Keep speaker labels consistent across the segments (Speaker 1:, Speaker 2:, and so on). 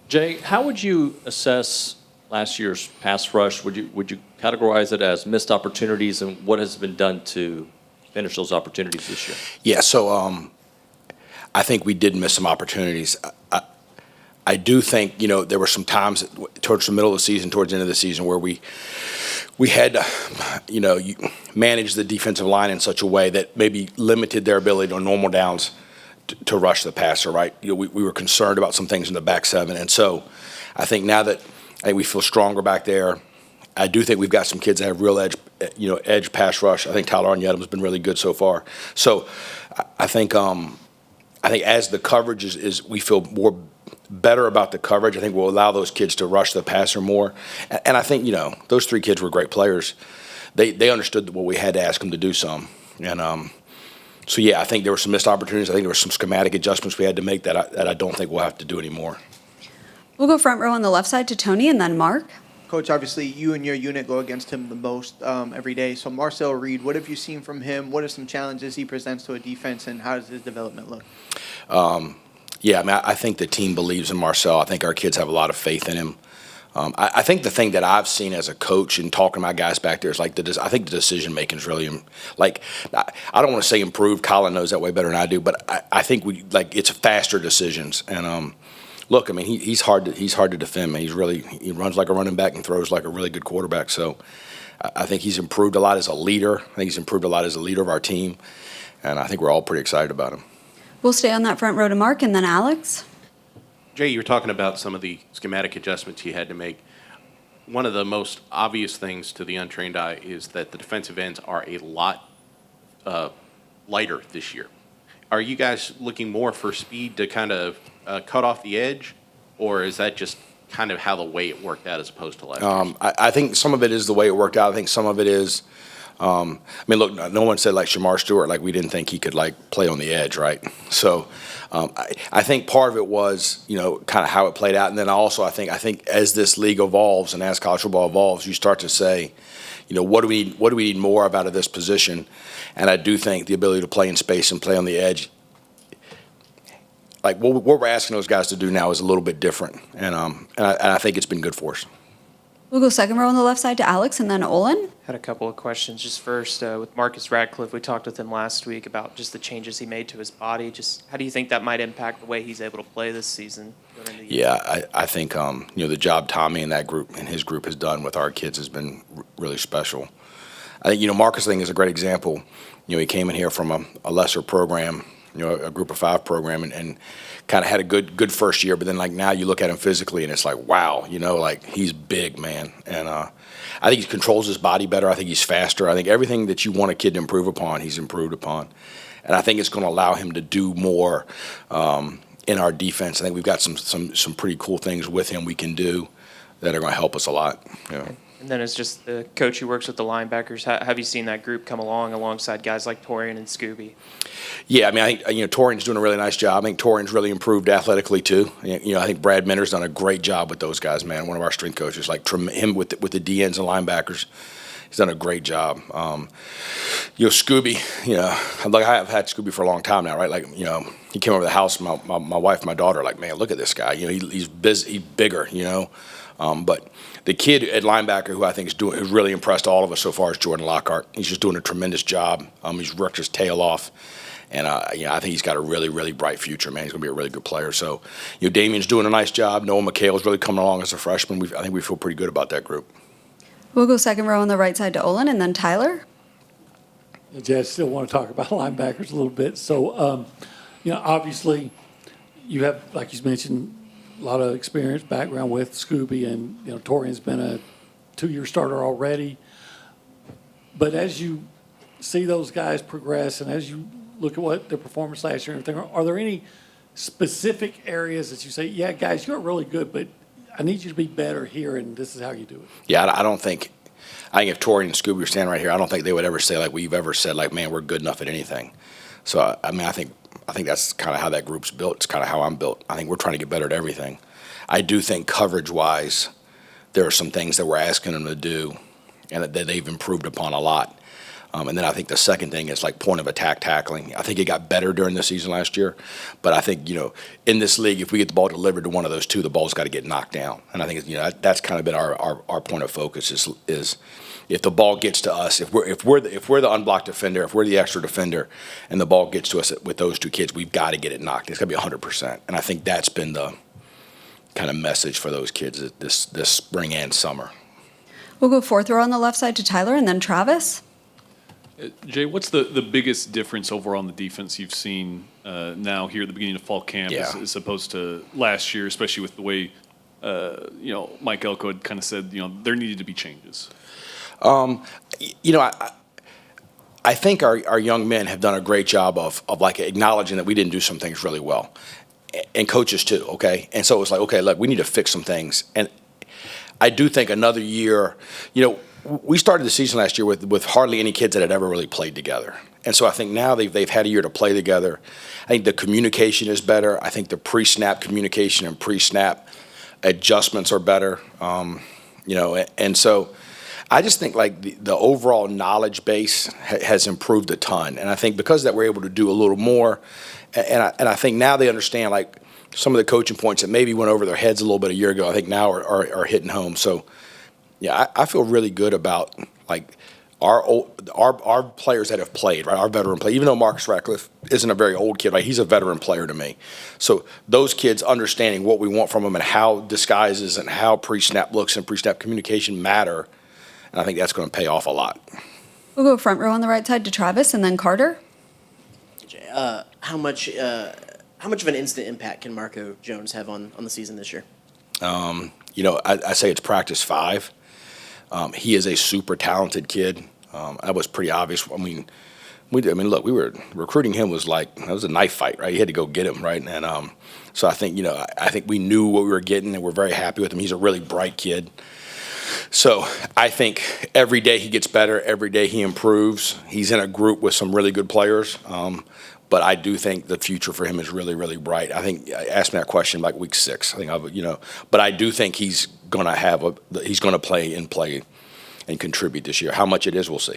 Speaker 1: Jay, how would you assess last year's pass rush? Would you categorize it as missed opportunities, and what has been done to finish those opportunities this year?
Speaker 2: Yeah, so I think we did miss some opportunities. I do think, there were some times towards the middle of the season, towards the end of the season, where we had to, manage the defensive line in such a way that maybe limited their ability on normal downs to rush the passer, right? We were concerned about some things in the back seven. And so I think now that we feel stronger back there, I do think we've got some kids that have real edge pass rush. I think Tyler Onyedum's been really good so far. So I think as the coverage is we feel more better about the coverage. I think we'll allow those kids to rush the passer more. And I think, those three kids were great players. They understood what we had to ask them to do some. And so, yeah, I think there were some missed opportunities. I think there were some schematic adjustments we had to make that I don't think we'll have to do anymore.
Speaker 3: We'll go front row on the left side to Tony and then Mark.
Speaker 4: Coach, obviously you and your unit go against him the most every day. So Marcel Reed, what have you seen from him? What are some challenges he presents to a defense, and how does his development look?
Speaker 2: Yeah, I think the team believes in Marcel. I think our kids have a lot of faith in him. I think the thing that I've seen as a coach and talking to my guys back there is I think the decision making is really I don't want to say improved. Colin knows that way better than I do, but I think it's faster decisions. And look, he's hard to defend. He runs like a running back and throws like a really good quarterback. So I think he's improved a lot as a leader. I think he's improved a lot as a leader of our team, and I think we're all pretty excited about him.
Speaker 3: We'll stay on that front row to Mark and then Alex.
Speaker 5: Jay, you were talking about some of the schematic adjustments you had to make. One of the most obvious things to the untrained eye is that the defensive ends are a lot lighter this year. Are you guys looking more for speed to kind of cut off the edge, or is that just kind of how the way it worked out as opposed to last year?
Speaker 2: I think some of it is the way it worked out. I think some of it is look, no one said Shamar Stewart, we didn't think he could play on the edge, right? So I think part of it was, kind of how it played out. And then also I think as this league evolves and as college football evolves, you start to say, what do we need more of out of this position? And I do think the ability to play in space and play on the edge, what we're asking those guys to do now is a little bit different. And I think it's been good for us.
Speaker 3: We'll go second row on the left side to Alex and then Olin.
Speaker 6: Had a couple of questions. Just first, with Marcus Radcliffe, we talked with him last week about just the changes he made to his body. Just how do you think that might impact the way he's able to play this season?
Speaker 2: Yeah, I think the job Tommy and that group and his group has done with our kids has been really special. I think Marcus is a great example. He came in here from a lesser program, a group of 5 program, and kind of had a good first year. But then now you look at him physically and it's wow, he's big, man. And I think he controls his body better. I think he's faster. I think everything that you want a kid to improve upon, he's improved upon. And I think it's going to allow him to do more in our defense. I think we've got some pretty cool things with him we can do that are going to help us a lot. Yeah.
Speaker 6: And then as just the coach who works with the linebackers, have you seen that group come alongside guys like Torian and Scooby? Yeah,
Speaker 2: I think Torian's doing a really nice job. I think Torian's really improved athletically too. I think Brad Minter's done a great job with those guys, man. One of our strength coaches, him with the DNs and linebackers, he's done a great job. Scooby, I've had Scooby for a long time now, right? He came over to the house, my wife and my daughter, man, look at this guy. He's busy, he's bigger, but the kid at linebacker who I think has really impressed all of us so far is Jordan Lockhart. He's just doing a tremendous job. He's worked his tail off. And, I think he's got a really, really bright future, man. He's going to be a really good player. So, Damien's doing a nice job. Noah McHale's really coming along as a freshman. I think we feel pretty good about that group.
Speaker 3: We'll go second row on the right side to Olin and then Tyler.
Speaker 7: Jay, I still want to talk about linebackers a little bit. So, obviously you have, like you mentioned, a lot of experience, background with Scooby, and, Torian's been a 2-year starter already. But as you see those guys progress and as you look at what their performance last year and everything, are there any specific areas that you say, yeah, guys, you're really good, but I need you to be better here, and this is how you do it?
Speaker 2: Yeah, I think if Torian and Scooby were standing right here, I don't think they would ever say we've ever said man, we're good enough at anything. So, I think that's kind of how that group's built. It's kind of how I'm built. I think we're trying to get better at everything. I do think coverage-wise, there are some things that we're asking them to do and that they've improved upon a lot. And then I think the second thing is like point of attack tackling. I think it got better during the season last year, but I think, in this league, if we get the ball delivered to one of those two, the ball's got to get knocked down. And I think, that's kind of been our point of focus is if the ball gets to us, if we're the unblocked defender, if we're the extra defender, and the ball gets to us with those two kids, we've got to get it knocked. It's got to be 100%. And I think that's been the kind of message for those kids this spring and summer.
Speaker 3: We'll go fourth row on the left side to Tyler and then Travis.
Speaker 8: Jay, what's the biggest difference overall on the defense you've seen now here at the beginning of fall camp as opposed to last year, especially with the way, Mike Elko had kind of said, there needed to be changes?
Speaker 2: I think our young men have done a great job of like acknowledging that we didn't do some things really well, and coaches too. Okay, and so it was like, okay, look, we need to fix some things, and I do think another year. We started the season last year with hardly any kids that had ever really played together, and so I think now they've had a year to play together. I think the communication is better. I think the pre-snap communication and pre-snap adjustments are better. And so. I just think like the overall knowledge base has improved a ton, and I think because of that we're able to do a little more, and I think now they understand like some of the coaching points that maybe went over their heads a little bit a year ago. I think now are hitting home. So yeah, I feel really good about like our players that have played, right? Our veteran play, even though Marcus Ratcliffe isn't a very old kid, right? He's a veteran player to me. So those kids understanding what we want from them and how disguises and how pre-snap looks and pre-snap communication matter. And I think that's going to pay off a lot.
Speaker 3: We'll go front row on the right side to Travis and then Carter.
Speaker 9: How much of an instant impact can Marco Jones have on the season this year?
Speaker 2: I say it's practice 5. He is a super talented kid. That was pretty obvious. Look, we were recruiting him was a knife fight, right? You had to go get him, right? And so I think, I think we knew what we were getting, and we're very happy with him. He's a really bright kid. So I think every day he gets better, every day he improves. He's in a group with some really good players, but I do think the future for him is really, really bright. I think ask me that question like week 6. But I do think he's going to play and contribute this year. How much it is, we'll see.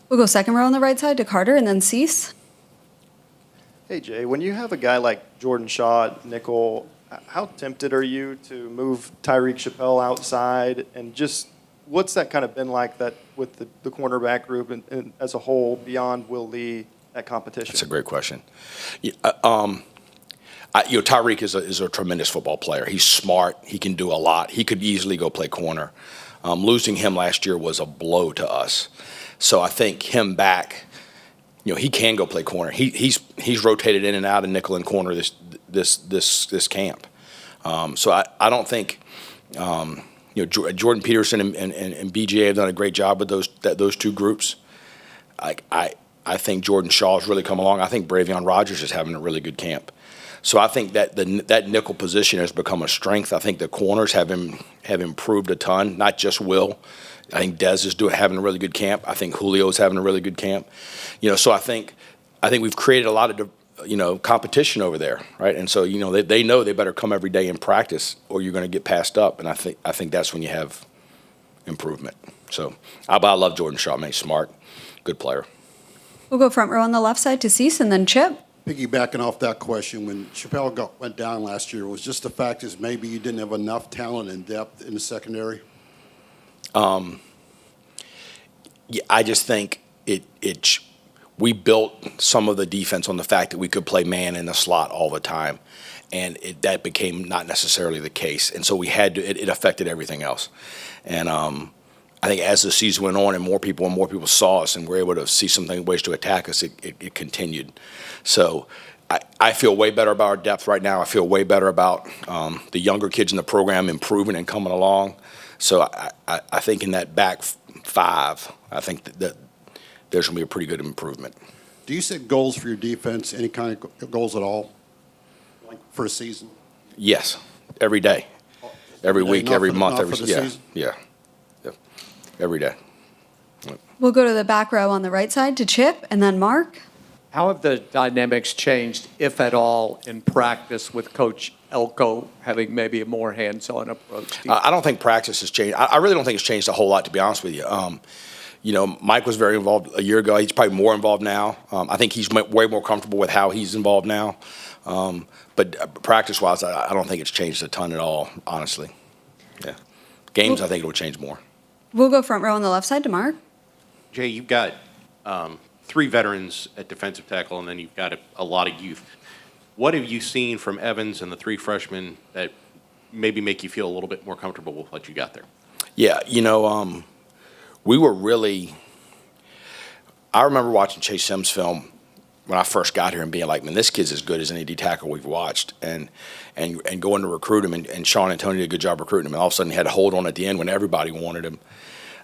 Speaker 3: We'll go second row on the right side to Carter and then Cease.
Speaker 10: Hey Jay, when you have a guy like Jordan Shaw at nickel, how tempted are you to move Tyreek Chappelle outside, and just what's that kind of been like that with the cornerback group and as a whole beyond Will Lee at competition?
Speaker 2: That's a great question. Tyreek is a tremendous football player. He's smart. He can do a lot. He could easily go play corner. Losing him last year was a blow to us. So I think him back, he can go play corner. He's rotated in and out of nickel and corner this camp. So I don't think Jordan Peterson and BGA have done a great job with those two groups. I think Jordan Shaw's really come along. I think Bravion Rogers is having a really good camp. So I think that that nickel position has become a strength. I think the corners have improved a ton, not just Will. I think Dez is having a really good camp. I think Julio's having a really good camp. So I think we've created a lot of competition over there, right? And so they know they better come every day in practice, or you're going to get passed up. And I think that's when you have improvement. So I love Jordan Shaw. Man, he's smart, good player.
Speaker 3: We'll go front row on the left side to Cease and then Chip.
Speaker 11: Piggybacking off that question, when Chappelle went down last year, was just the fact is maybe you didn't have enough talent and depth in the secondary?
Speaker 2: I just think we built some of the defense on the fact that we could play man in the slot all the time, and that became not necessarily the case. And so we had to. It affected everything else. And I think as the season went on and more people saw us and were able to see some ways to attack us, it continued. So I feel way better about our depth right now. I feel way better about the younger kids in the program improving and coming along. So I think in that back 5, I think that there's going to be a pretty good improvement.
Speaker 11: Do you set goals for your defense, any kind of goals at all, like for a season?
Speaker 2: Yes, every day, every week, every month, every
Speaker 11: season?
Speaker 2: Yeah, every day.
Speaker 3: We'll go to the back row on the right side to Chip and then Mark.
Speaker 12: How have the dynamics changed, if at all, in practice with Coach Elko having maybe a more hands-on approach?
Speaker 2: I don't think practice has changed. I really don't think it's changed a whole lot, to be honest with you. Mike was very involved a year ago. He's probably more involved now. I think he's way more comfortable with how he's involved now. But practice-wise, I don't think it's changed a ton at all, honestly. Yeah. Games, I think it'll change more.
Speaker 3: We'll go front row on the left side to Mark.
Speaker 5: Jay, you've got 3 veterans at defensive tackle, and then you've got a lot of youth. What have you seen from Evans and the 3 freshmen that maybe make you feel a little bit more comfortable with what you got there?
Speaker 2: Yeah, we were really – I remember watching Chase Sims' film when I first got here and being like, man, this kid's as good as any D tackle we've watched, and going to recruit him, and Sean and Tony did a good job recruiting him, and all of a sudden he had a hold on at the end when everybody wanted him.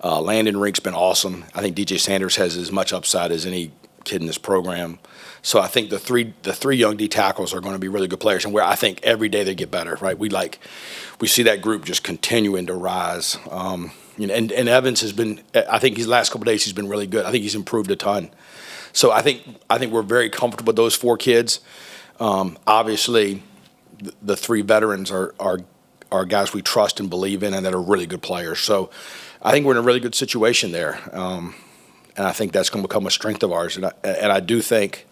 Speaker 2: Landon Rink's been awesome. I think DJ Sanders has as much upside as any kid in this program. So I think the three young D tackles are going to be really good players, and I think every day they get better. Right? We see that group just continuing to rise. And Evans has been. I think his last couple of days he's been really good. I think he's improved a ton. So I think we're very comfortable with those 4 kids. Obviously, the 3 veterans are guys we trust and believe in, and that are really good players. So I think we're in a really good situation there, and I think that's going to become a strength of ours. And I do think,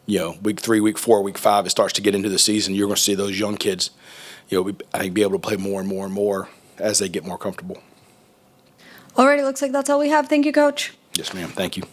Speaker 2: week 3, week 4, week 5, it starts to get into the season. You're going to see those young kids, I think, be able to play more and more and more as they get more comfortable.
Speaker 3: Alrighty, looks like that's all we have. Thank you, Coach.
Speaker 2: Yes, ma'am. Thank you.